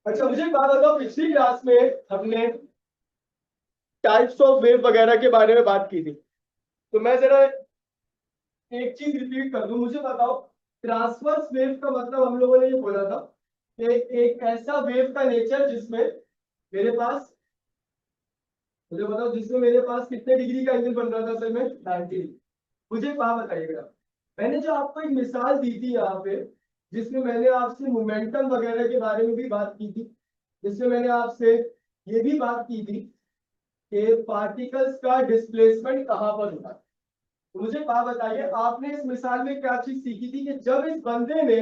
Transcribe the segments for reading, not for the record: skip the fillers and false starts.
अच्छा, मुझे एक बात बताओ, पिछली क्लास में हमने टाइप्स ऑफ वेव वगैरह के बारे में बात की थी, तो मैं जरा एक चीज रिपीट कर दूं। मुझे बताओ, ट्रांसवर्स वेव का मतलब हम लोगों ने ये बोला था कि एक ऐसा वेव का नेचर जिसमें मेरे पास, मुझे बताओ, जिसमें मेरे पास कितने डिग्री का एंगल बन रहा था सर में 90। मुझे कहाँ बताइएगा। मैंने जो आपको एक मिसाल दी थी यहाँ पे, जिसमें मैंने आपसे मोमेंटम वगैरह के बारे में भी बात की थी, जिसमें मैंने आपसे ये भी बात की थी कि पार्टिकल्स का डिस्प्लेसमेंट कहाँ पर होता है। तो मुझे बात बताइए, आपने इस मिसाल में क्या चीज सीखी थी कि जब इस बंदे ने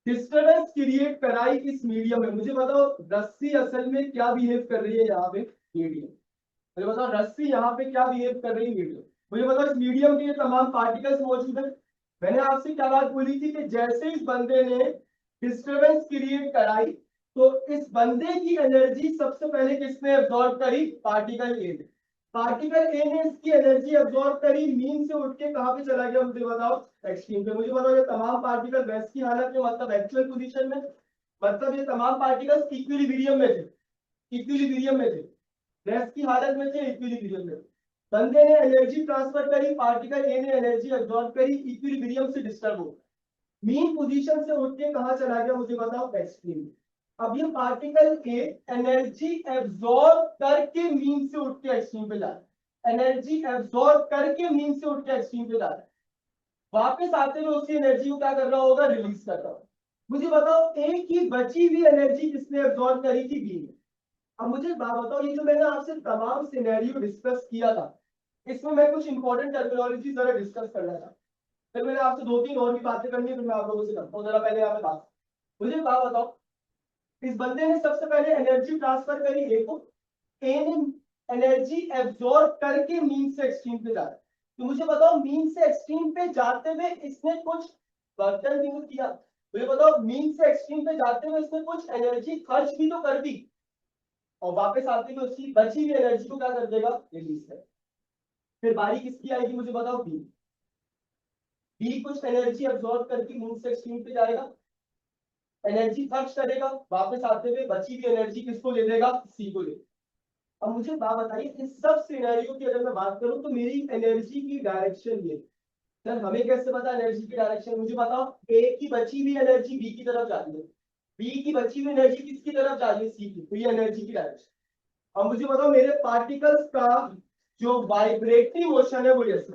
डिस्टरबेंस क्रिएट कराई इस मीडियम में। मुझे बताओ, रस्सी असल में क्या बिहेव कर रही है यहाँ पे, मीडियम। मुझे बताओ, रस्सी यहाँ पे क्या बिहेव कर रही है, मीडियम। मुझे बताओ, इस मीडियम के ये तमाम पार्टिकल्स मौजूद है। मैंने आपसे क्या बात बोली थी कि जैसे इस बंदे ने डिस्टरबेंस क्रिएट कराई, तो इस बंदे की एनर्जी सबसे पहले किसने एब्जॉर्ब करी, पार्टिकल ए ने। पार्टिकल ए ने इसकी एनर्जी एब्जॉर्ब करी, मीन से उठ के कहां पे चला गया, मुझे बताओ, एक्सट्रीम पे। मुझे बताओ, ये तमाम पार्टिकल गैस की हालत में, मतलब एक्चुअल पोजीशन में, मतलब ये तमाम पार्टिकल्स इक्विलिब्रियम में थे, इक्विलिब्रियम में थे, गैस की हालत में थे, इक्विलिब्रियम में। बंदे ने एनर्जी ट्रांसफर करी, पार्टिकल ए ने एनर्जी एब्जॉर्ब करी, इक्विलिब्रियम से डिस्टर्ब हो, मीन पोजीशन से उठ के कहां चला गया, मुझे बताओ, एक्सट्रीम। अब ये पार्टिकल के एनर्जी एब्जॉर्ब करके मीन से उठ के एक्सट्रीम पे जा रहा है, एनर्जी एब्जॉर्ब करके मीन से उठ के एक्सट्रीम पे जा रहा है। वापस आते हुए उसी एनर्जी को क्या कर रहा होगा, रिलीज कर रहा होगा। मुझे बताओ, ए की बची हुई एनर्जी किसने एब्जॉर्ब करी थी, बी ने। अब मुझे बात बताओ, ये जो मैंने आपसे तमाम सिनेरियो डिस्कस किया था, इसमें मैं कुछ इंपॉर्टेंट टर्मिनोलॉजी जरा डिस्कस करना था। फिर मैंने आपसे दो तीन और भी बातें करनी है, फिर मैं आप लोगों से करता हूँ। जरा पहले यहाँ पे बात, मुझे बात बताओ, इस बंदे ने सबसे पहले एनर्जी ट्रांसफर करी ए को, ए ने एनर्जी एब्जॉर्ब करके मीन से एक्सट्रीम पे जा रहा है। तो मुझे बताओ, मीन से एक्सट्रीम पे जाते हुए इसने कुछ वर्क डन भी तो किया। मुझे बताओ, मीन से एक्सट्रीम पे जाते हुए इसने कुछ एनर्जी खर्च भी तो कर दी, और वापस आते हुए उसकी बची हुई एनर्जी को क्या कर देगा, रिलीज कर। फिर बारी किसकी आएगी, मुझे बताओ, बी। बी कुछ एनर्जी एब्जॉर्ब करके मीन से एक्सट्रीम पे जाएगा, एनर्जी खर्च करेगा, वापस आते हुए बची हुई एनर्जी किसको ले देगा, सी को ले। अब मुझे बात बताइए, इस सब सिनेरियो की अगर मैं बात करूं तो मेरी एनर्जी की डायरेक्शन ये, सर हमें कैसे पता एनर्जी की डायरेक्शन, मुझे बताओ, ए की बची हुई एनर्जी बी की तरफ जा रही है, बी की बची हुई एनर्जी किसकी तरफ जा रही है, सी की, तो ये एनर्जी की डायरेक्शन। अब मुझे बताओ, मेरे पार्टिकल्स का जो वाइब्रेटरी मोशन है वो ऐसे,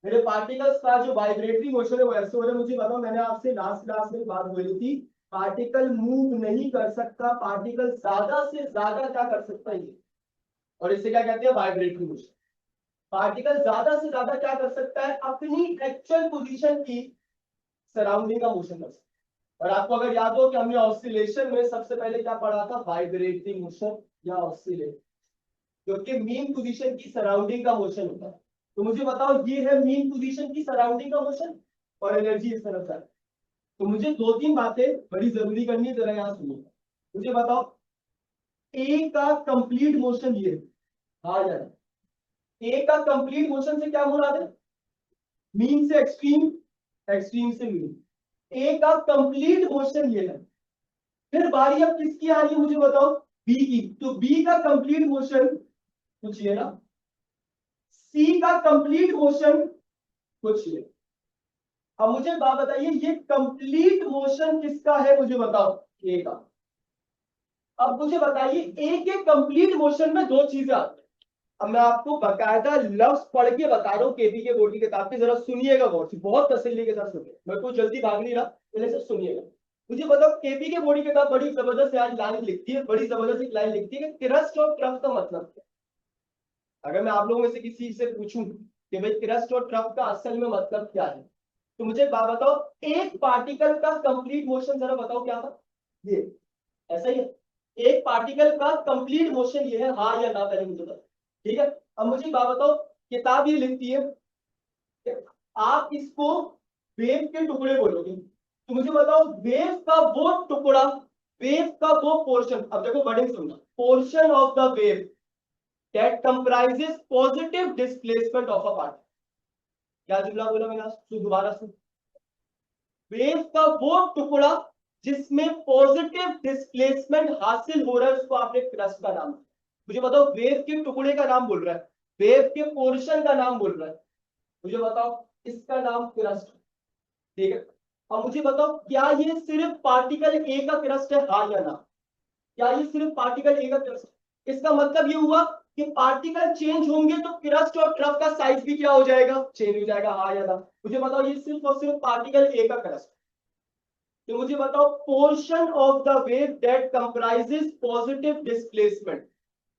मेरे पार्टिकल्स का जो वाइब्रेटरी मोशन है वो ऐसे हो रहा है। मुझे बताओ, मैंने आपसे लास्ट क्लास में बात बोली थी, पार्टिकल मूव नहीं कर सकता, पार्टिकल ज्यादा से ज्यादा क्या कर सकता है, और इसे क्या कहते हैं, वाइब्रेटरी मोशन। पार्टिकल ज्यादा से ज्यादा क्या कर सकता है, अपनी एक्चुअल पोजीशन की सराउंडिंग का मोशन कर सकता है। और आपको अगर याद हो कि हमने ऑसिलेशन में सबसे पहले क्या पढ़ा था, वाइब्रेटरी मोशन या ऑसिलेट, जो कि मीन पोजीशन की सराउंडिंग का मोशन होता है। तो मुझे बताओ, ये है मीन पोजीशन की सराउंडिंग का मोशन, और एनर्जी इस तरफ है। तो मुझे दो तीन बातें बड़ी जरूरी करनी है, जरा यहाँ सुनिए। मुझे बताओ, ए का कंप्लीट मोशन ये आ जाए, ए का कंप्लीट मोशन से क्या मुराद है, मीन से एक्सट्रीम, एक्सट्रीम से मीन। ए का कंप्लीट मोशन ये है। फिर बारी अब किसकी आ रही है, मुझे बताओ, बी की। तो बी का कंप्लीट मोशन कुछ ये ना, सी का कंप्लीट मोशन कुछ ये। अब मुझे बात बताइए, ये कंप्लीट मोशन किसका है, मुझे बताओ, ए का। अब मुझे बताइए, ए के कंप्लीट मोशन में दो चीजें आती हैं। अब मैं आपको बकायदा लफ्ज पढ़ के बता रहा हूँ केपी के बोर्ड की किताब की, जरा सुनिएगा गौर से, बहुत तसल्ली के साथ सुनिए, मैं कोई जल्दी भाग नहीं रहा, पहले से सुनिएगा। मुझे बताओ, केपी के बोर्ड की किताब बड़ी जबरदस्त आज लाइन लिखती है, बड़ी जबरदस्त एक लाइन लिखती है कि क्रस्ट और ट्रफ का मतलब क्या। अगर मैं आप लोगों में से किसी से पूछूं कि भाई क्रस्ट और ट्रफ का असल में मतलब क्या है, तो मुझे बात बताओ, एक पार्टिकल का कंप्लीट मोशन जरा बताओ क्या था, ये ऐसा ही है। एक पार्टिकल का कंप्लीट मोशन ये है, हाँ या ना, पहले मुझे बताओ, ठीक है। अब मुझे बात बताओ, किताब ये लिखती है आप इसको वेव के टुकड़े बोलोगे, तो मुझे बताओ वेव का वो टुकड़ा, वेव का वो पोर्शन, अब देखो वर्डिंग सुनना, portion of the wave that comprises positive displacement of a particle. क्या जुमला बोला मैंने, दोबारा सुन। वेव का वो टुकड़ा जिसमें पॉजिटिव डिस्प्लेसमेंट हासिल हो रहा है, उसको आपने क्रस्ट का नाम। मुझे बताओ वेव के टुकड़े का नाम बोल रहा है, वेव के पोर्शन का नाम बोल रहा है, मुझे बताओ इसका नाम क्रस्ट। ठीक है, अब मुझे बताओ क्या ये सिर्फ पार्टिकल ए का क्रस्ट है, हाँ या ना? क्या ये सिर्फ पार्टिकल ए का क्रस्ट? इसका मतलब ये हुआ कि पार्टिकल चेंज होंगे तो क्रस्ट और ट्रफ का साइज भी क्या हो जाएगा, चेंज हो जाएगा, हाँ या ना? मुझे बताओ ये सिर्फ और सिर्फ पार्टिकल ए का क्रस्ट। तो मुझे बताओ portion of the wave that comprises positive displacement.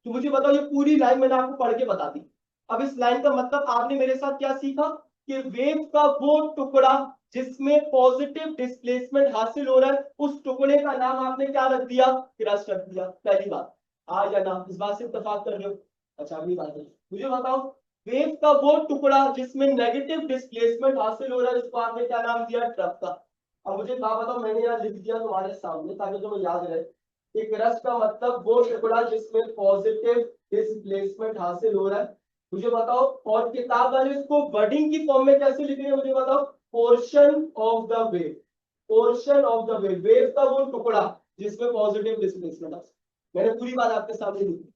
तो मुझे बताओ ये पूरी लाइन मैंने आपको पढ़ के बता दी। अब इस लाइन का मतलब आपने मेरे साथ क्या सीखा कि वेव का वो टुकड़ा जिसमें पॉजिटिव डिस्प्लेसमेंट हासिल हो रहा है, उस टुकड़े का नाम आपने क्या रख दिया, क्रस्ट रख दिया। पहली बात, हाँ या ना, इस बात से इत्तेफाक कर रहे हो? अच्छा अगली बात है, मुझे बताओ वेव का वो टुकड़ा जिसमें नेगेटिव डिस्प्लेसमेंट हासिल हो रहा है, उसको आपने क्या नाम दिया, ट्रफ का। अब मुझे क्या बताओ, मैंने यहाँ लिख दिया तुम्हारे सामने ताकि तुम्हें याद रहे। एक क्रस्ट का मतलब वो टुकड़ा जिसमें पॉजिटिव डिस्प्लेसमेंट हासिल हो रहा है, मुझे बताओ। और किताब वाले इसको वर्डिंग की फॉर्म में कैसे लिख रहे हैं, मुझे बताओ। Portion of the wave, portion of the wave, wave का वो टुकड़ा जिसमें पॉजिटिव डिस्प्लेसमेंट हासिल। मैंने पूरी बात आपके सामने लिखी।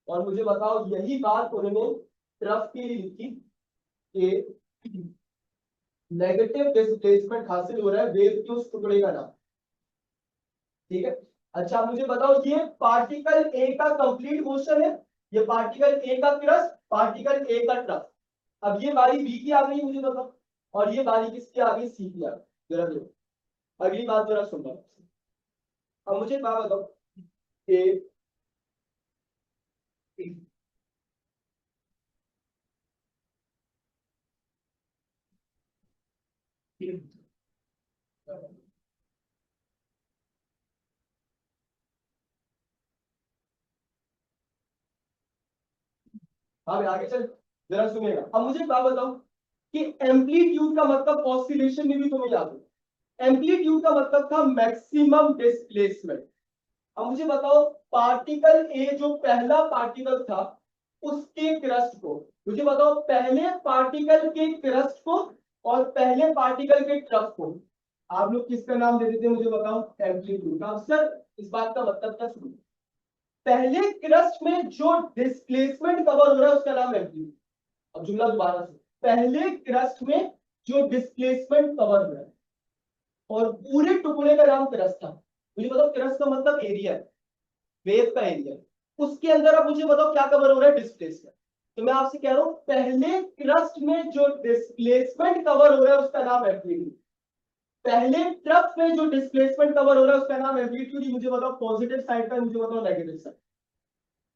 और मुझे बताओ यही बात उन्होंने ट्रफ के लिए लिखी कि नेगेटिव डिस्प्लेसमेंट हासिल हो रहा है वेव के उस टुकड़े का नाम। ठीक है, अच्छा मुझे बताओ ये पार्टिकल ए का कंप्लीट मोशन है, ये पार्टिकल ए का क्रस्ट, पार्टिकल ए का ट्रफ। अब ये बारी बी की आ गई, मुझे बताओ, और ये बारी किसकी आ गई, सी की आ गई। जरा देखो अगली बात जरा सुन लो। अब मुझे बात बताओ कि हाँ मैं आगे चल, जरा सुनेगा। अब मुझे एक बात बताओ कि एम्पलीट्यूड का मतलब ऑसिलेशन में भी तुम्हें याद हो, एम्पलीट्यूड का मतलब था मैक्सिमम डिस्प्लेसमेंट। अब मुझे बताओ पार्टिकल ए जो पहला पार्टिकल था उसके क्रस्ट को, मुझे बताओ पहले पार्टिकल के क्रस्ट को और पहले पार्टिकल के ट्रफ को आप लोग किसका नाम दे देते हैं, मुझे बताओ, एम्पलीट्यूड का। सर इस बात का मतलब क्या, सुनो, पहले क्रस्ट में जो डिस्प्लेसमेंट कवर हो रहा है उसका नाम एम्पलीट्यूड। अब जुमला दोबारा से, पहले क्रस्ट में जो डिस्प्लेसमेंट कवर हो रहा है और पूरे टुकड़े का नाम क्रस्ट था। मुझे बताओ क्रस्ट का मतलब एरिया है, वेव का एरिया, उसके अंदर आप मुझे बताओ क्या कवर हो रहा है, डिस्प्लेसमेंट। तो मैं आपसे कह रहा हूं पहले क्रस्ट में जो डिस्प्लेसमेंट कवर हो रहा है उसका नाम एम्पलीट्यूड, पहले ट्रफ में जो डिस्प्लेसमेंट कवर हो रहा है उसका नाम एम्पलीट्यूड। मुझे बताओ पॉजिटिव साइड का, मुझे बताओ नेगेटिव साइड।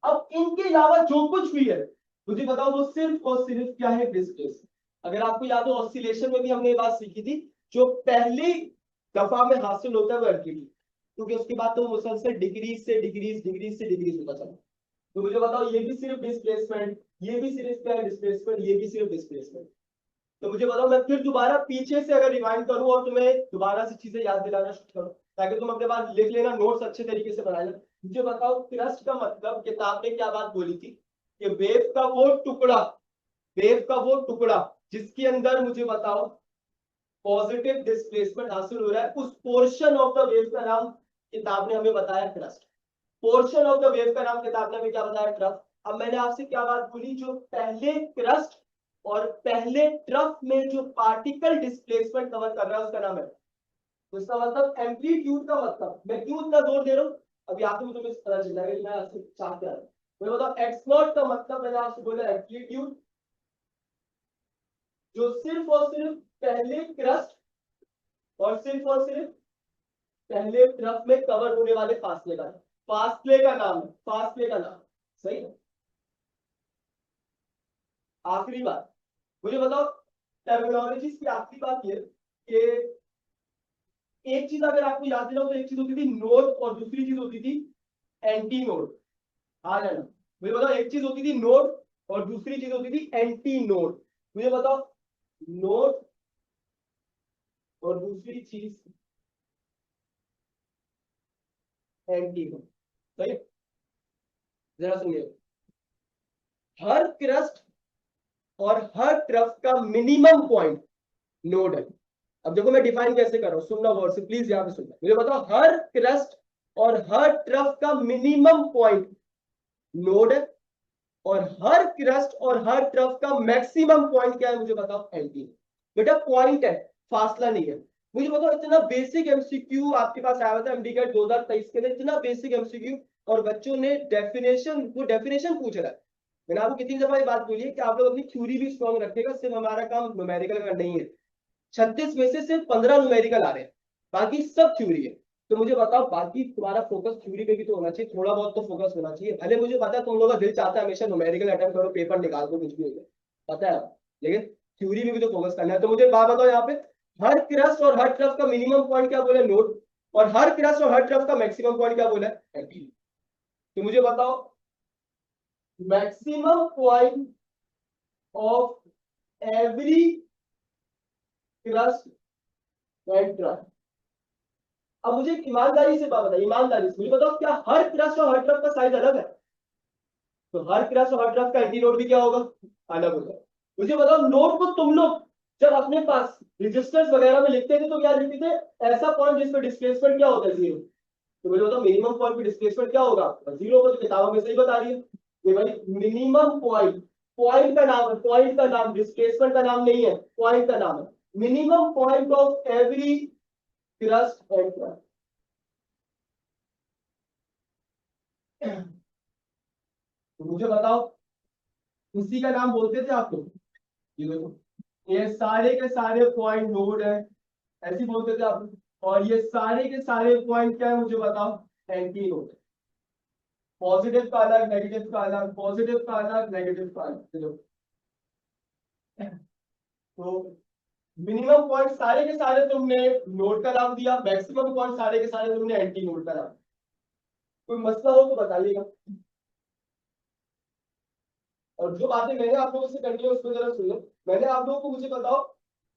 अब इनके अलावा जो कुछ भी है मुझे बताओ वो सिर्फ और सिर्फ क्या है, डिस्प्लेसमेंट। अगर आपको याद हो ऑसिलेशन में भी हमने ये बात सीखी थी, जो पहली दफा में हासिल होता है वो एम्पलीट्यूड, क्योंकि उसके बाद तो मुसलसल डिक्रीज से डिक्रीज, डिक्रीज से डिक्रीज होता चला। तो मुझे बताओ ये भी सिर्फ डिस्प्लेसमेंट, ये भी सिर्फ क्या है, डिस्प्लेसमेंट, ये भी सिर्फ डिस्प्लेसमेंट। तो मुझे बताओ मैं फिर दोबारा पीछे से अगर रिवाइंड करूं और तुम्हें दोबारा से चीजें याद दिलाना शुरू करूं ताकि तुम अपने पास लिख लेना, नोट्स अच्छे तरीके से बना लेना। मुझे बताओ क्रस्ट का मतलब किताब ने क्या बात बोली थी कि वेव का वो टुकड़ा, वेव का वो टुकड़ा जिसके अंदर मुझे बताओ पॉजिटिव डिस्प्लेसमेंट हासिल हो रहा है, उस पोर्शन ऑफ द वेव का नाम किताब ने हमें बताया crust. Portion of the wave का नाम किताब ने हमें क्या बताया, ट्रफ। अब मैंने आपसे क्या बात बोली, जो पहले क्रस्ट और पहले ट्रफ में जो पार्टिकल डिस्प्लेसमेंट कवर कर रहा है उसका नाम है। तो इसका मतलब एम्पलीट्यूड का मतलब, मैं क्यों इतना जोर दे रहा हूँ अभी आपको मुझे पता चल जाएगा कि मैं आपसे चाहते आ रहा हूँ। मैं बताओ एक्स नॉट का मतलब मैंने आपसे बोला एम्पलीट्यूड, जो सिर्फ और सिर्फ पहले क्रस्ट और सिर्फ और सिर्फ पहले ट्रफ में कवर होने वाले फासले का, फासले का नाम है, फासले का नाम। सही है। आखिरी बात मुझे बताओ टर्मिनोलॉजी की आखिरी बात ये कि एक चीज अगर आपको याद दिलाओ तो एक चीज होती थी नोड और दूसरी चीज होती थी एंटी नोड। हाँ ना, मुझे बताओ एक चीज होती थी नोड और दूसरी चीज होती थी एंटी नोड। मुझे बताओ नोट और दूसरी चीज एंटी नोट। सही, जरा सुनिए, हर क्रस्ट और हर ट्रफ का मिनिमम पॉइंट नोड है। अब देखो मैं डिफाइन कैसे कर रहा हूं, सुनना गौर से प्लीज, यहां पे सुनना, मुझे बताओ हर क्रस्ट और हर ट्रफ का मिनिमम पॉइंट नोड है, और हर क्रस्ट और हर ट्रफ का मैक्सिमम पॉइंट क्या है मुझे बताओ, एंटी। बेटा पॉइंट है, फासला नहीं है। मुझे बताओ इतना बेसिक एमसीक्यू आपके पास आया था एमडी कैट 2023 के लिए, इतना बेसिक एमसीक्यू, और बच्चों ने डेफिनेशन, वो डेफिनेशन पूछ रहा है। मैंने आपको कितनी दफा ये बात बोली है कि आप लोग अपनी थ्योरी भी स्ट्रॉन्ग रखेगा, सिर्फ हमारा काम न्यूमेरिकल का नहीं है। 36 में से सिर्फ 15 न्यूमेरिकल आ रहे हैं, बाकी सब थ्योरी है। तो मुझे बताओ, बाकी तुम्हारा फोकस थ्योरी पे भी तो होना चाहिए, थोड़ा बहुत तो फोकस होना चाहिए। भले मुझे पता है तुम लोगों का दिल चाहता है हमेशा न्यूमेरिकल अटेम्प्ट करो, पेपर निकाल दो, कुछ भी हो जाए, पता है, लेकिन थ्योरी में भी तो फोकस करना है। तो मुझे बात बताओ यहाँ पे, हर क्रस्ट और हर ट्रफ का मिनिमम पॉइंट क्या बोले, नोड, और हर क्रस्ट और हर ट्रफ का मैक्सिमम पॉइंट क्या बोला है, एंटी। तो मुझे बताओ maximum point of every crust and trough. अब मुझे ईमानदारी से बात बताइए, ईमानदारी से मुझे बताओ, क्या हर क्रस्ट और हर ट्रफ का साइज अलग है? तो हर क्रस्ट और हर ट्रफ का एंटी नोड भी क्या होगा, अलग होगा। मुझे बताओ नोड को तुम लोग जब अपने पास रजिस्टर्स वगैरह में लिखते थे तो क्या लिखते थे, ऐसा पॉइंट जिसपे डिस्प्लेसमेंट क्या होता है, जीरो। तो मुझे बताओ मिनिमम पॉइंट पे डिस्प्लेसमेंट क्या होगा, जीरो। को तो किताबों में सही बता रही है कि भाई मिनिमम पॉइंट, पॉइंट का नाम है, पॉइंट का नाम, डिस्प्लेसमेंट का नाम नहीं है, पॉइंट का नाम है, minimum point of every crust and trough. तो मुझे बताओ उसी का नाम बोलते थे आप लोग, ये देखो, ये सारे के सारे पॉइंट नोड है, ऐसे बोलते थे आप लोग। और ये सारे के सारे पॉइंट क्या है मुझे बताओ, एंटी नोड। पॉजिटिव का अलग, नेगेटिव का अलग, पॉजिटिव का अलग, नेगेटिव का अलग। चलो, तो मिनिमम पॉइंट सारे के सारे तुमने नोड का नाम दिया, मैक्सिमम पॉइंट सारे के सारे तुमने एंटी नोड का नाम। कोई मसला हो तो बताइएगा। और जो बातें मैंने आप लोगों से करनी है उसको जरा सुनो। मैंने आप लोगों को, मुझे बताओ,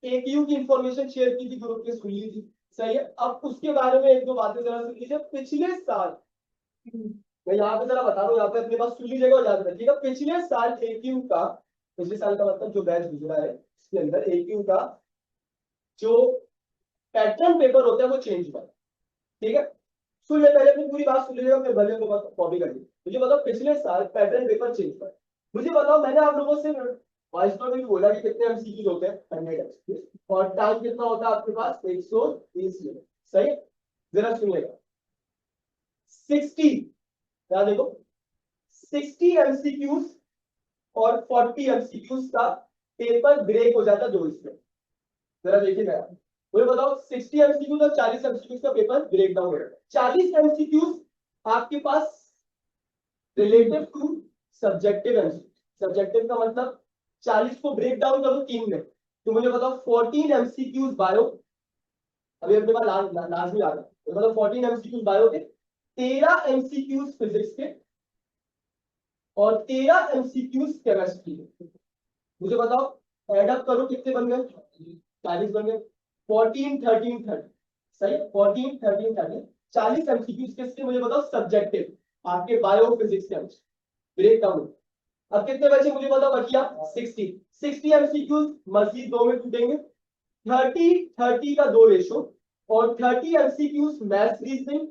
AQ की इंफॉर्मेशन शेयर की थी, ग्रुप पे सुन ली थी, सही है। अब उसके बारे में एक दो बातें जरा सुन लीजिए। पिछले साल, मैं यहाँ पे जरा बता रहा हूँ, यहाँ पे अपने पास सुन लीजिएगा और याद रखिएगा। पिछले साल AQ का, पिछले साल का मतलब जो बैच गुजरा है इसके अंदर AQ का जो पैटर्न पेपर होता है वो चेंज हुआ है, ठीक है। सुन ले, पहले अपनी पूरी बात सुन लीजिएगा, फिर भले को कॉपी कर लीजिए। मुझे बताओ पिछले साल पैटर्न पेपर चेंज हुआ है। मुझे बताओ, मैंने आप लोगों से वॉइस नोट में भी बोला कि कितने एमसीक्यूज होते हैं, 100 और टाइम कितना होता है आपके पास, 120 मिनट, सही। जरा सुनिएगा, 60, क्या देखो, 60 एमसीक्यूज और 40 एमसीक्यूज का पेपर ब्रेक हो जाता है दो इसमें। जरा देखिएगा, मुझे बताओ 60 एमसीक्यूज और 40 एमसीक्यूज का पेपर ब्रेक डाउन हो रहा है। 40 एमसीक्यूज आपके पास relative to subjective MCQ. Subjective का मतलब 40 को ब्रेक डाउन करो तीन में, तो मुझे बताओ 14 एमसीक्यूज बायो, अभी अपने पास लाजमी आ रहा है, तो मतलब 14 एमसीक्यूज बायो के, 13 एमसीक्यूज फिजिक्स के, और 13 एमसीक्यूज केमिस्ट्री के। मुझे बताओ एड अप करो कितने बन गए, 40 बन गए, 14 13 30, सही, 14 13 30, 40 एमसीक्यूज किसके, मुझे बताओ सब्जेक्टिव आपके bio physics chemistry, break down. अब कितने बचे मुझे बताओ, बचिया 60। 60 एमसीक्यूज मजीद दो में टूटेंगे, 30 30 का दो रेशो, और 30 एमसीक्यूज मैथ्स रीजनिंग,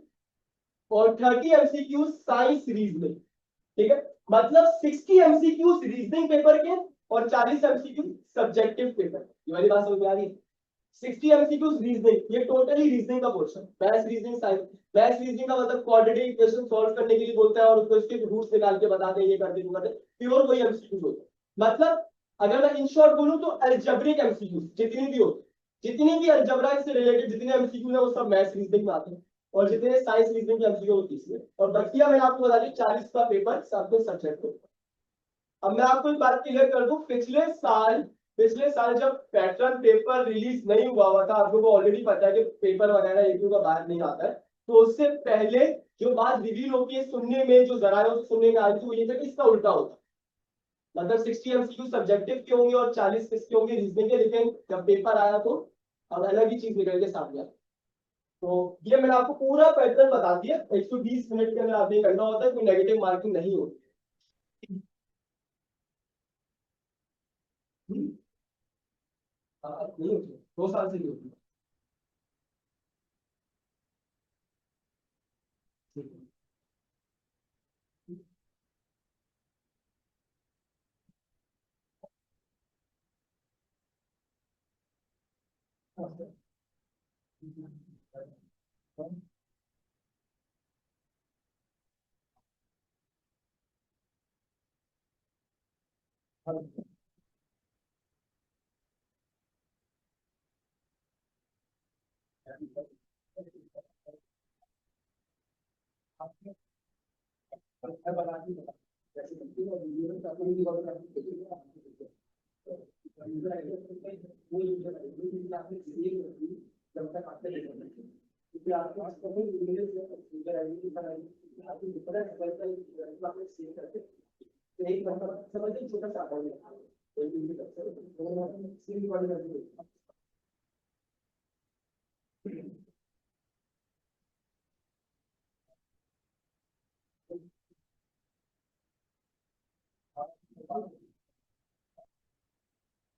और 30 एमसीक्यूज साइंस रीजनिंग, ठीक है। मतलब 60 एमसीक्यूज रीजनिंग पेपर के और 40 एमसीक्यूज सब्जेक्टिव पेपर। ये वाली बात समझ में आ रही है? 60 एमसीक्यूज रीजनिंग, ये टोटली रीजनिंग का portion, maths reasoning science. Maths reasoning का मतलब क्वाड्रेटिक इक्वेशन सॉल्व करने के लिए बोलता है और उसको इसके रूट्स निकाल के बताते हैं, ये करते वो करते, प्योर वही एमसीक्यूज होता है। मतलब अगर मैं इन शॉर्ट बोलूं तो अल्जेब्रिक एमसीक्यूज जितनी भी होती, जितनी भी अलजेब्रा से रिलेटेड जितने एमसीक्यूज है वो सब मैथ्स रीजनिंग में आते हैं, और जितने साइंस रीजनिंग के एमसीक्यू वो 30 में, और बकिया मैंने आपको बता दी 40 का पेपर सबके सब्जेक्ट को। अब मैं आपको एक बात क्लियर कर दूं, पिछले साल जब पैटर्न पेपर रिलीज नहीं हुआ था, आप लोगों को ऑलरेडी पता है कि पेपर वगैरह एक का बाहर नहीं आता है, तो उससे पहले जो बात रिवील होती है सुनने में, जो जरायों से सुनने में आई थी वो ये था कि इसका उल्टा होता, मतलब 60 एमसीक्यू सब्जेक्टिव के होंगे और 40 किसके होंगे, रीजनिंग के। लेकिन जब पेपर आया तो अब अलग ही चीज निकल के सामने आई। तो ये मैंने आपको पूरा पैटर्न बता दिया। 120 मिनट के अंदर आपने ये करना होता है, कोई नेगेटिव मार्किंग नहीं होती। नहीं होती, 2 साल से नहीं होती।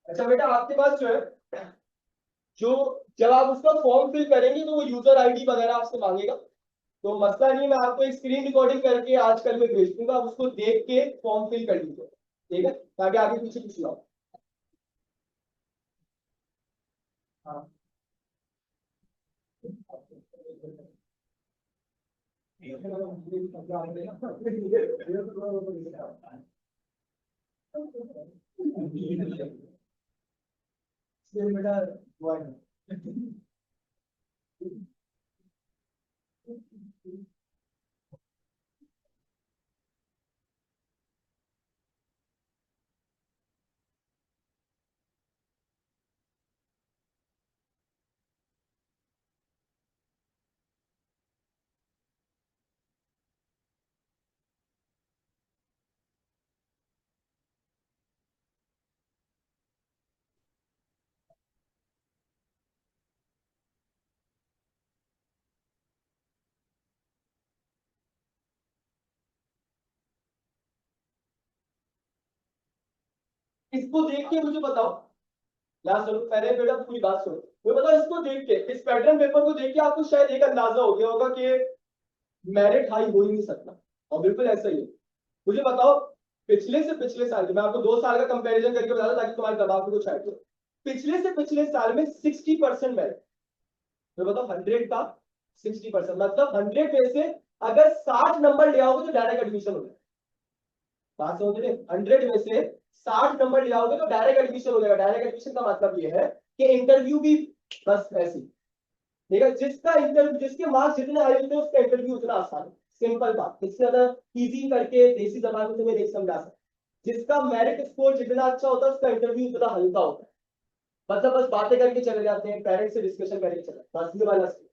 अच्छा बेटा, आपके पास जो है, जो जब आप उसका फॉर्म फिल करेंगे तो वो यूजर आईडी वगैरह आपसे मांगेगा। तो मसला नहीं है, मैं आपको एक स्क्रीन रिकॉर्डिंग करके आजकल में भेज दूंगा, आप उसको देख के फॉर्म फिल कर लीजिए, ठीक है, ताकि आगे पीछे कुछ ना हो। हाँ। बेटा, इसको देख के मुझे बताओ। लास्ट सुनो, पहले बेटा पूरी बात सुनो। मुझे बताओ, इसको देख के, इस पैटर्न पेपर को देख के आपको शायद एक अंदाजा हो गया होगा कि मेरिट हाई हो ही नहीं सकता। और बिल्कुल ऐसा ही है। मुझे बताओ, पिछले से पिछले साल के, मैं आपको 2 साल का कंपैरिजन करके बता दूं ताकि तुम्हारे दिमाग में कुछ आइडिया। पिछले से पिछले साल में 60% मेरिट। मैं बताओ, 100 का 60%, मतलब 100 में से अगर 60 नंबर ले आओगे तो डायरेक्ट एडमिशन हो जाएगा। बात समझ रहे? 100 में से 60 नंबर ले आओगे तो डायरेक्ट एडमिशन हो जाएगा। डायरेक्ट एडमिशन का मतलब ये है कि इंटरव्यू भी बस ऐसी, ठीक है, जिसका इंटरव्यू, जिसके मार्क्स जितने आए होते हैं उसका इंटरव्यू उतना आसान है। सिंपल बात, इससे ज्यादा इजी करके देसी जबान में तुम्हें नहीं समझा सकता। जिसका मेरिट स्कोर जितना अच्छा होता है उसका इंटरव्यू उतना हल्का होता है। मतलब बस बातें करके चले जाते हैं, पेरेंट्स से डिस्कशन करके चले, बस ये वाला सीन।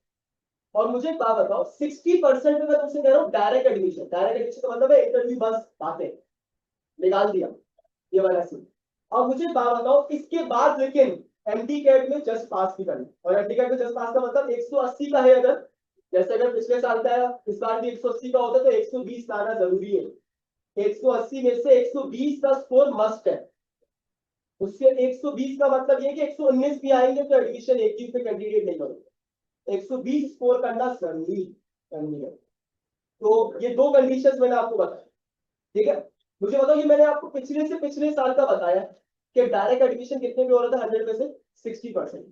और मुझे एक बात बताओ, 60% में मैं तुमसे कह रहा हूँ डायरेक्ट एडमिशन। डायरेक्ट एडमिशन का मतलब है इंटरव्यू बस बातें, निकाल दिया, ये वाला सीन। अब मुझे बात बताओ, इसके बाद लेकिन एमटी कैट में जस्ट पास भी करना। और एमटी कैट में जस्ट पास का मतलब 180 का है अगर, जैसे अगर पिछले साल का इस बार भी 180 का होता है तो 120 लाना जरूरी है। 180 में से 120 का स्कोर मस्ट है। उससे 120 का मतलब ये कि 119 भी आएंगे तो एडमिशन एक ही पे कैंडिडेट नहीं करोगे। 120 स्कोर करना जरूरी करनी है। तो ये दो कंडीशंस मैंने आपको बताया, ठीक है। मुझे बताओ, ये मैंने आपको पिछले से पिछले साल का बताया कि डायरेक्ट एडमिशन कितने पे हो रहा था, 100 में से 60%।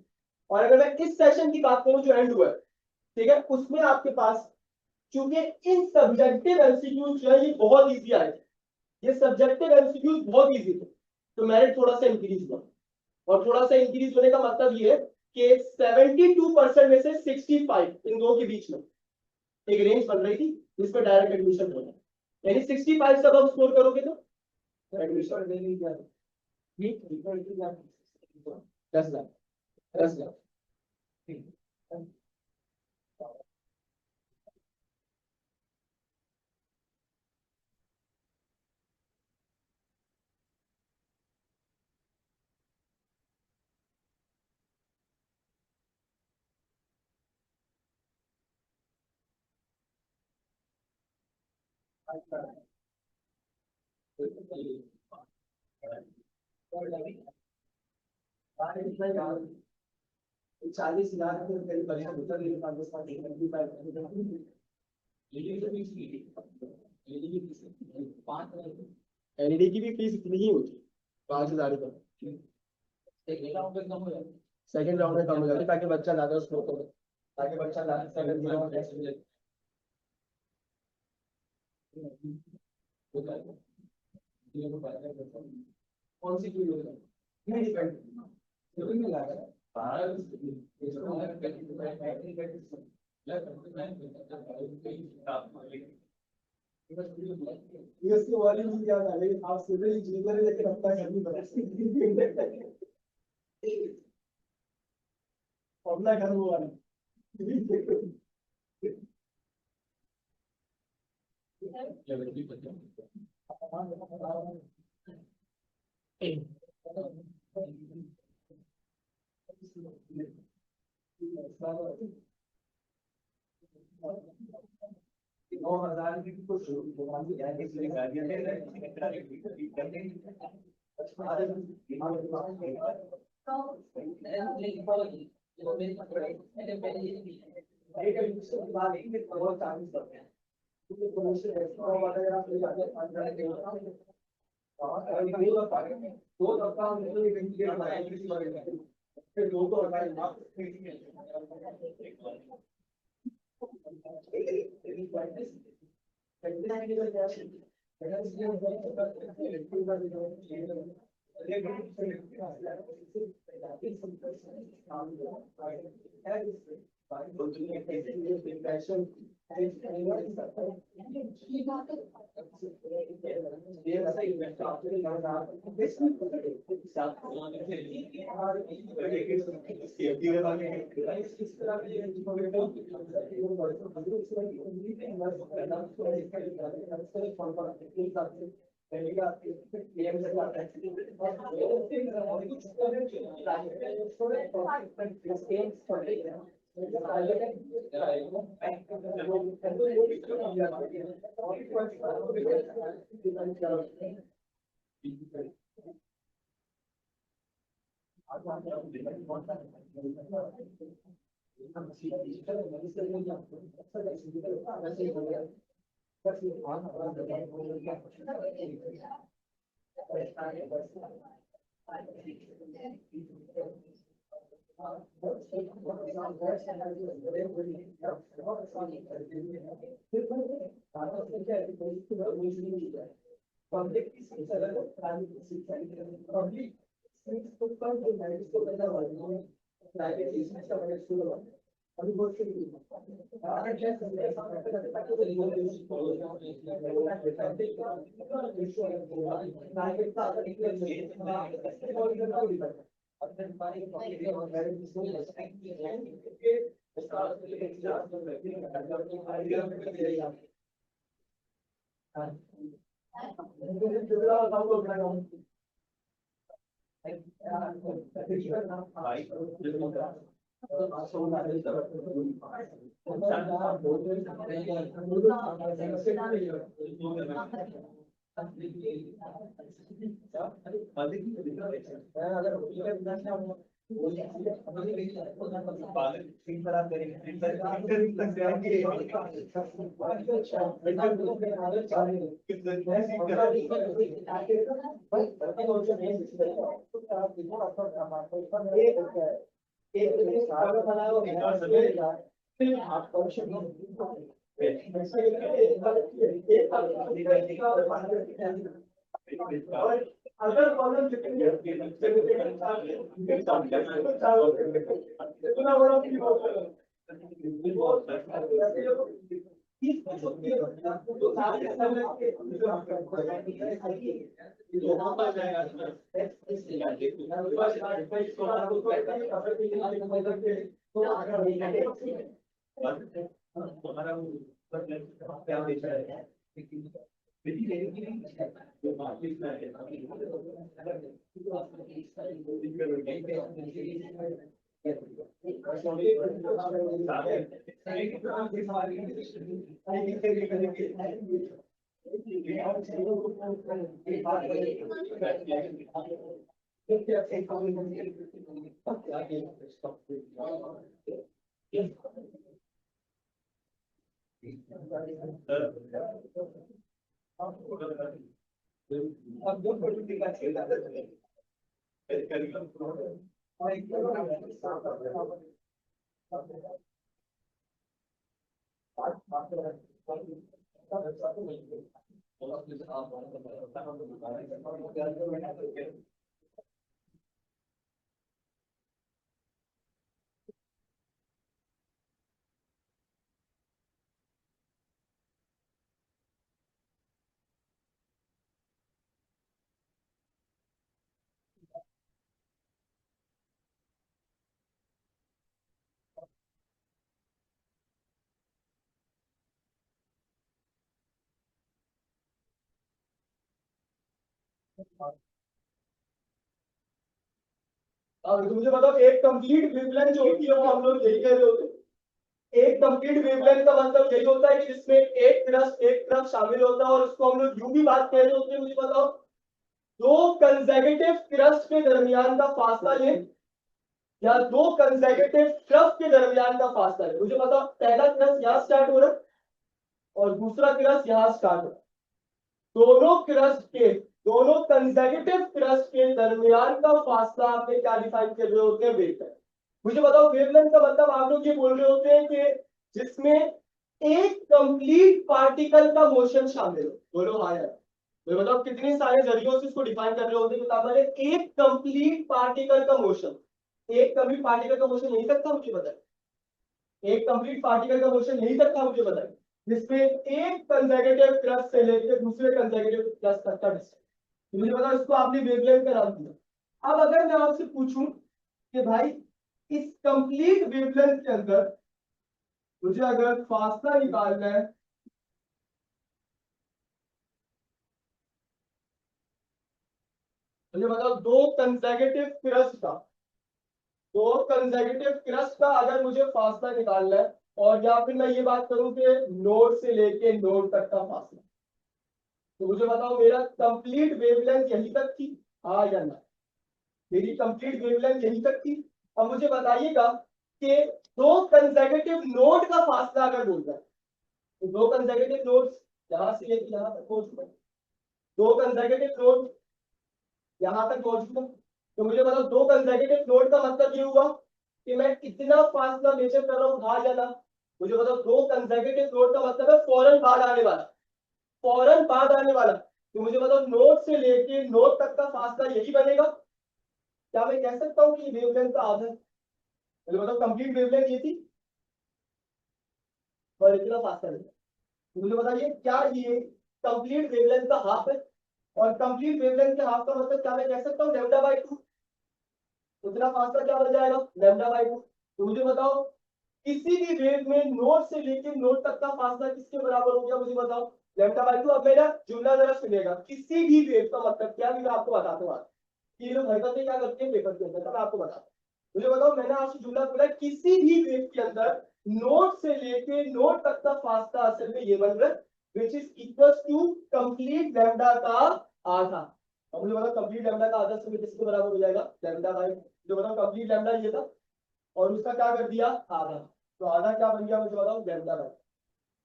और अगर मैं इस सेशन की बात करूं जो एंड हुआ है, ठीक है, उसमें आपके पास, क्योंकि इन सब्जेक्टिव एमसीक्यूज जो है ये बहुत इजी आए थे, ये सब्जेक्टिव एमसीक्यूज बहुत इजी थे, तो मेरिट थोड़ा सा इंक्रीज हुआ। और थोड़ा सा इंक्रीज होने का मतलब ये है कि 72% में से 65, इन दो के बीच में एक रेंज बन रही थी जिसमें डायरेक्ट एडमिशन होना। यानी 65 सब आप स्कोर करोगे तो एडमिशन ले लीजिए। ठीक, 10 लाख, 10 लाख। 40,00,000 करीब बजट होता है, एलईडी की भी फीस इतनी ही होती है, 5,000 रुपये। सेकंड राउंड में कम हो जाती है ताकि बच्चा ज्यादा स्कोर करे, ताकि बच्चा ज्यादा कौन सी चीज होगा नहीं डिपेंड नहीं लगा ये उसकी वाली चीज याद आ गई, आप सिविल इंजीनियर लेकर अपना घर नहीं बना सकते, अपना घर वो वाला नौ हजार की कुछ अगर कॉलम इतना बड़ा अब मुझे बताओ, एक कंप्लीट वेवलेंथ जो होती है वो हम लोग यही कह रहे होते हैं। एक कंप्लीट वेवलेंथ का मतलब यही होता है कि जिसमें एक तरफ शामिल होता है, और उसको हम लोग यूं भी बात कह रहे होते हैं। मुझे बताओ, दो कंसेक्यूटिव क्रस्ट के दरमियान का फासला ले, या दो कंसेक्यूटिव क्रस्ट के दरमियान का फासला ले। मुझे बताओ, पहला क्रस्ट यहाँ स्टार्ट हो रहा है और दूसरा क्रस्ट यहाँ स्टार्ट हो रहा है। दोनों कंसेक्यूटिव क्रस्ट के दरमियान का फासला आपने क्या डिफाइन कर रहे होते हैं? वेवलेंथ। मुझे बताओ, वेवलेंथ का मतलब आप लोग ये बोल रहे होते हैं कि जिसमें एक कंप्लीट पार्टिकल का मोशन शामिल हो। बोलो हाँ यार। मुझे बताओ, कितने सारे जरियों से इसको डिफाइन कर रहे होते हैं? किताब वाले, एक कंप्लीट पार्टिकल का मोशन। एक कंप्लीट पार्टिकल का मोशन नहीं सकता, मुझे बताए। एक कंप्लीट पार्टिकल का मोशन नहीं सकता, मुझे बताए, जिसमें एक कंसेक्यूटिव क्रस्ट से लेकर दूसरे कंसेक्यूटिव क्रस्ट तक का डिस्टेंस। मुझे पता, इसको आपने वेवलेंथ का नाम दिया। अब अगर मैं आपसे पूछूं कि भाई इस कंप्लीट वेवलेंथ के अंदर मुझे अगर फासला निकालना है, मुझे बताओ दो कंसेक्यूटिव क्रस्ट का अगर मुझे फासला निकालना है, और या फिर मैं ये बात करूं कि नोड से लेके नोड तक का फासला, तो मुझे बताओ मेरा कंप्लीट वेवलेंथ यहीं तक थी, हाँ या ना? मेरी कंप्लीट वेवलेंथ यहीं तक थी। अब मुझे बताइएगा कि दो कंसेक्यूटिव नोड का फासला अगर बोल रहा है, तो दो कंसेक्यूटिव नोड्स यहां से लेकर यहां तक पहुंच चुका, दो कंसेक्यूटिव नोड यहां तक पहुंच चुका। तो मुझे बताओ, दो कंसेक्यूटिव नोड का मतलब ये हुआ कि मैं कितना फासला मेजर कर रहा हूं, हाँ या ना? मुझे बताओ, दो कंसेक्यूटिव नोड का मतलब है फौरन बाद आने वाला, फौरन बाद आने वाला। तो मुझे बताओ, नोड से लेके नोड तक का फासला यही बनेगा। क्या मैं कह सकता हूँ कि वेवलेंथ का आधा है? मुझे बताओ, कंप्लीट वेवलेंथ ये थी और इतना फासला नहीं। तो मुझे बताइए, क्या ये कंप्लीट वेवलेंथ का हाफ है? और कंप्लीट वेवलेंथ के हाफ का मतलब क्या मैं कह सकता हूँ लैम्डा बाय 2? उतना फासला क्या बन जाएगा? Lambda by 2। तो मुझे बताओ, किसी भी वेव में नोड से लेकर नोड तक का फासला किसके बराबर हो गया? मुझे बताओ, लैम्डा बाय 2। अब मेरा जुमला जरा सुनिएगा, किसी भी वेव का मतलब क्या भी मैं आपको बताता हूँ। ये लोग हरकतें क्या करते हैं पेपर के अंदर, तो मैं आपको बताता हूँ। मुझे बताओ, मैंने आपसे जुमला बोला, किसी भी वेव के अंदर नोड से लेके नोड तक का फासला असल में ये बन रहा है, which is equal to complete lambda का आधा। अब मुझे बताओ, कंप्लीट लैम्डा का आधा समय किसके बराबर हो जाएगा? लैम्डा बाय, जो बताओ कंप्लीट लैम्डा ये था और उसका क्या कर दिया? आधा। तो आधा क्या बन गया? मुझे बताओ, लैम्डा बाय।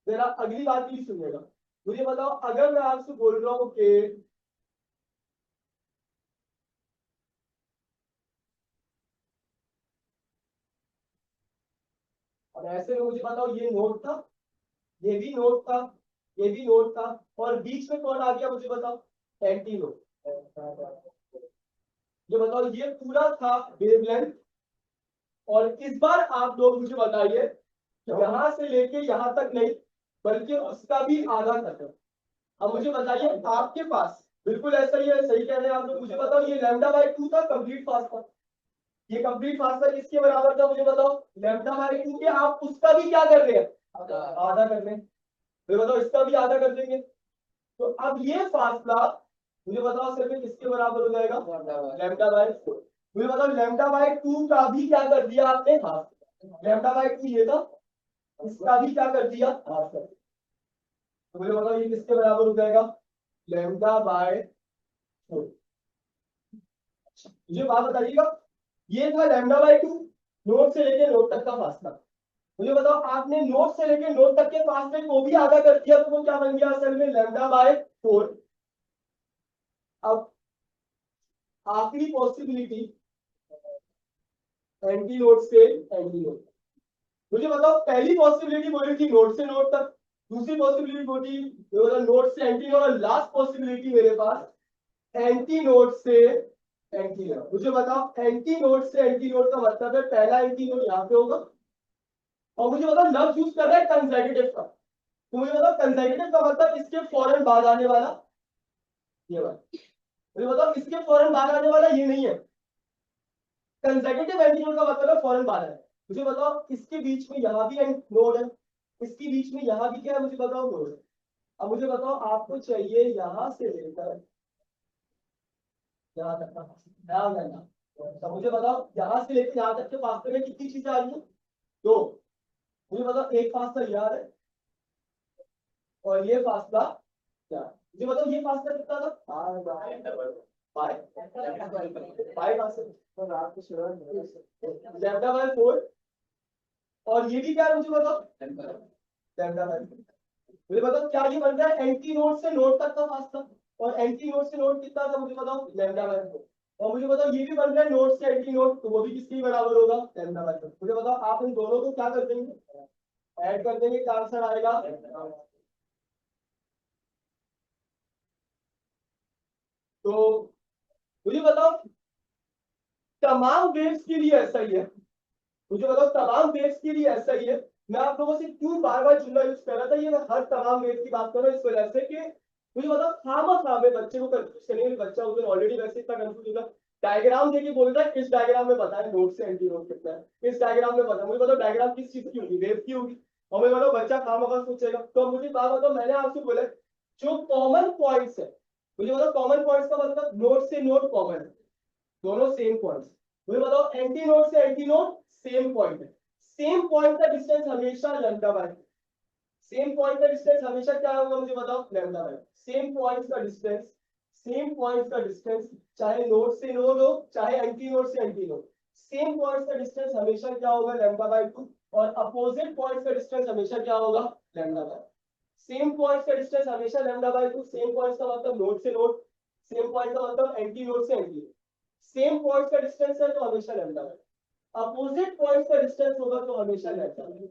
मेरा अगली बात भी सुनिएगा। मुझे बताओ, अगर मैं आपसे बोल रहा हूँ कि अब ऐसे में मुझे बताओ, ये नोड था, ये भी नोड था, ये भी नोड था, और बीच में कौन आ गया? मुझे बताओ, एंटी नोड। जो बताओ, ये पूरा था वेवलेंथ, और इस बार आप लोग मुझे बताइए, यहां से लेके यहां तक नहीं, बल्कि उसका भी आधा तक है। अब मुझे बताइए, आपके पास बिल्कुल ऐसा ही है, सही कह रहे हैं आप लोग। मुझे बताओ, ये लैम्डा बाय 2 था कंप्लीट फासला, ये कंप्लीट फासला किसके बराबर था? मुझे बताओ, लैम्डा बाय 2 के। आप उसका भी क्या कर रहे हैं? आधा कर रहे हैं। फिर बताओ, इसका भी आधा कर देंगे। तो अब ये फासला मुझे बताओ सिर्फ किसके बराबर हो जाएगा? Lambda by 4। मुझे बताओ, लैम्डा बाय 2 का भी क्या कर दिया आपने? हाफ। लैम्डा बाय 2 ये था, इसका भी क्या कर दिया? हाफ कर दिया। तो मुझे बताओ ये किसके बराबर हो जाएगा, लैम्डा बाय 4। मुझे बात बताइएगा, ये था लैम्डा बाय 2, नोड से लेके नोड तक का फासला। मुझे बताओ आपने नोड से लेके नोड तक के फासले को भी आधा कर दिया तो वो क्या बन गया असल में, लैम्डा बाय 4। अब आखिरी पॉसिबिलिटी एंटी नोड से एंटी नोड। मुझे बताओ पहली पॉसिबिलिटी बोली थी नोड से नोड तक, दूसरी पॉसिबिलिटी बोली नोड से एंटी नोड, और लास्ट पॉसिबिलिटी मेरे पास एंटी नोड से एंटी नोड। मुझे बताओ एंटी नोड से एंटी नोड का मतलब है पहला एंटी नोड यहाँ पे होगा, और मुझे बताओ लफ्ज यूज कर रहा है कंसेक्यूटिव का। तो मुझे बताओ कंसेक्यूटिव का मतलब इसके फौरन बाद आने वाला ये वाला, मुझे बताओ इसके फौरन बाद आने वाला ये नहीं है। कंसेक्यूटिव एंटी नोड का मतलब है फौरन बाद है। मुझे बताओ इसके बीच में यहाँ भी नोड है, इसके बीच में यहाँ भी क्या है मुझे बताओ, नोड है। अब मुझे बताओ आपको चाहिए यहाँ से लेकर यहाँ तक का, ध्यान देना। तो मुझे बताओ यहाँ से लेकर यहाँ तक के फासले में कितनी चीजें आ रही है, दो। मुझे बताओ एक फासला यहाँ है और ये फासला क्या है? मुझे बताओ ये फासला कितना था, लैम्डा बाय 4। और ये भी क्या है मुझे बताओ, लैम्डा बाय 4। मुझे बताओ क्या ये बन रहा है एंटी नोड से नोड तक का फासला, और एंटी नोड से नोड कितना था मुझे बताओ, लैम्डा बाय 4। और मुझे बताओ ये भी बन रहा है नोड से एंटी नोड, तो वो भी किसके बराबर होगा, लैम्डा बाय 4। मुझे बताओ आप इन दोनों को क्या कर देंगे, ऐड कर देंगे, क्या आंसर आएगा। तो मुझे बताओ तमाम वेव्स के लिए ऐसा ही है, मुझे बताओ तमाम वेव्स के लिए ऐसा ही है। मैं आप लोगों से क्यों बार बार जुमला यूज कर रहा था, ये मैं हर तमाम वेव्स की बात कर रहा हूँ इस वजह से कि मुझे बताओ खामा में बच्चे को कंफ्यूज करने के, बच्चा उधर ऑलरेडी वैसे इतना कंफ्यूज होगा। डायग्राम देके बोल रहा है इस डायग्राम में बताएं नोड से एंटी नोड कितना है, इस डायग्राम में बताओ। मुझे बताओ डायग्राम किस चीज की होगी, वेव की होगी। और मुझे बताओ बच्चा खामा सोचेगा। तो मुझे बात बताओ, मैंने आपसे बोला जो कॉमन पॉइंट्स है, मुझे बताओ कॉमन पॉइंट्स का मतलब नोड से नोड कॉमन है, दोनों सेम पॉइंट्स। मुझे बताओ एंटी नोड से एंटी नोड सेम पॉइंट है, सेम पॉइंट का डिस्टेंस हमेशा लैम्डा बाय, सेम पॉइंट का डिस्टेंस हमेशा क्या होगा मुझे बताओ, लैम्डा बाय। सेम पॉइंट का डिस्टेंस, सेम पॉइंट का डिस्टेंस, चाहे नोड से नोड हो चाहे एंटी नोड से एंटी नोड, सेम पॉइंट का डिस्टेंस हमेशा क्या होगा, लैम्डा बाय 2। और अपोजिट पॉइंट का डिस्टेंस हमेशा क्या होगा, लैम्डा बाय। सेम पॉइंट का डिस्टेंस हमेशा लैम्डा बाय 2, सेम पॉइंट का मतलब नोड से नोड, सेम पॉइंट का मतलब एंटी नोड से एंटी नोड। सेम पॉइंट का डिस्टेंस है तो हमेशा लैम्डा बाय, अपोजिट पॉइंट का डिस्टेंस होगा तो हमेशा लैम्डा बाय।